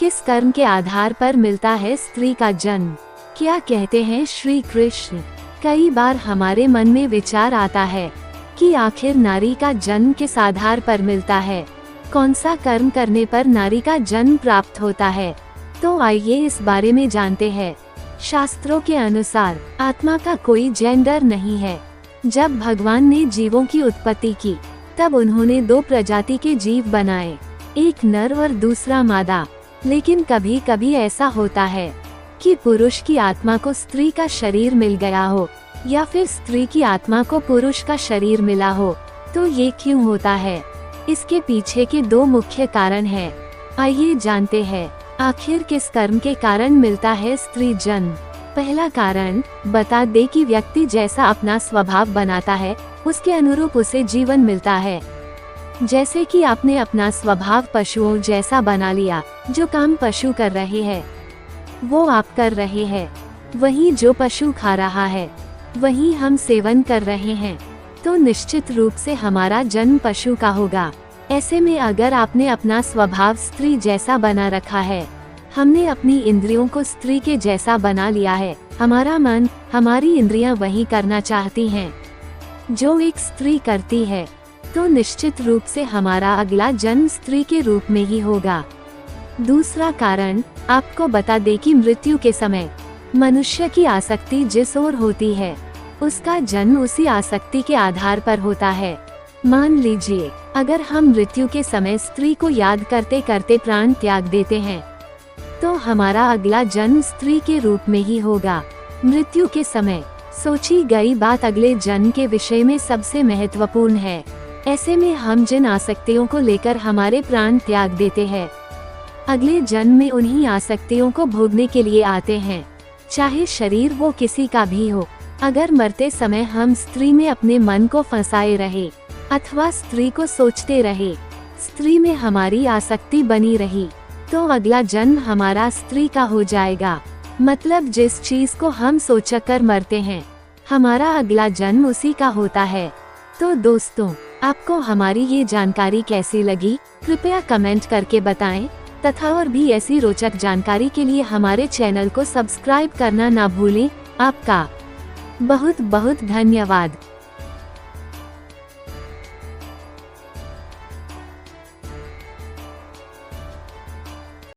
किस कर्म के आधार पर मिलता है स्त्री का जन्म? क्या कहते हैं श्री कृष्ण? कई बार हमारे मन में विचार आता है कि आखिर नारी का जन्म किस आधार पर मिलता है, कौन सा कर्म करने पर नारी का जन्म प्राप्त होता है। तो आइए इस बारे में जानते हैं। शास्त्रों के अनुसार आत्मा का कोई जेंडर नहीं है। जब भगवान ने जीवों की उत्पत्ति की तब उन्होंने दो प्रजाति के जीव बनाए, एक नर और दूसरा मादा। लेकिन कभी कभी ऐसा होता है कि पुरुष की आत्मा को स्त्री का शरीर मिल गया हो या फिर स्त्री की आत्मा को पुरुष का शरीर मिला हो। तो ये क्यों होता है? इसके पीछे के दो मुख्य कारण हैं। आइए जानते हैं आखिर किस कर्म के कारण मिलता है स्त्री जन्म। पहला कारण बता दे कि व्यक्ति जैसा अपना स्वभाव बनाता है उसके अनुरूप उसे जीवन मिलता है। जैसे कि आपने अपना स्वभाव पशुओं जैसा बना लिया, जो काम पशु कर रहे हैं वो आप कर रहे हैं, वही जो पशु खा रहा है वही हम सेवन कर रहे हैं, तो निश्चित रूप से हमारा जन्म पशु का होगा। ऐसे में अगर आपने अपना स्वभाव स्त्री जैसा बना रखा है, हमने अपनी इंद्रियों को स्त्री के जैसा बना लिया है, हमारा मन, हमारी इंद्रियां वही करना चाहती हैं जो एक स्त्री करती है, तो निश्चित रूप से हमारा अगला जन्म स्त्री के रूप में ही होगा। दूसरा कारण आपको बता दे कि मृत्यु के समय मनुष्य की आसक्ति जिस ओर होती है उसका जन्म उसी आसक्ति के आधार पर होता है। मान लीजिए अगर हम मृत्यु के समय स्त्री को याद करते करते प्राण त्याग देते हैं तो हमारा अगला जन्म स्त्री के रूप में ही होगा। मृत्यु के समय सोची गई बात अगले जन्म के विषय में सबसे महत्वपूर्ण है। ऐसे में हम जिन आसक्तियों को लेकर हमारे प्राण त्याग देते हैं, अगले जन्म में उन्हीं आसक्तियों को भोगने के लिए आते हैं, चाहे शरीर वो किसी का भी हो। अगर मरते समय हम स्त्री में अपने मन को फंसाए रहे अथवा स्त्री को सोचते रहे, स्त्री में हमारी आसक्ति बनी रही, तो अगला जन्म हमारा स्त्री का हो जाएगा। मतलब जिस चीज को हम सोचकर मरते हैं, हमारा अगला जन्म उसी का होता है। तो दोस्तों, आपको हमारी ये जानकारी कैसी लगी? कृपया कमेंट करके बताएं तथा और भी ऐसी रोचक जानकारी के लिए हमारे चैनल को सब्सक्राइब करना ना भूलें। आपका बहुत बहुत धन्यवाद।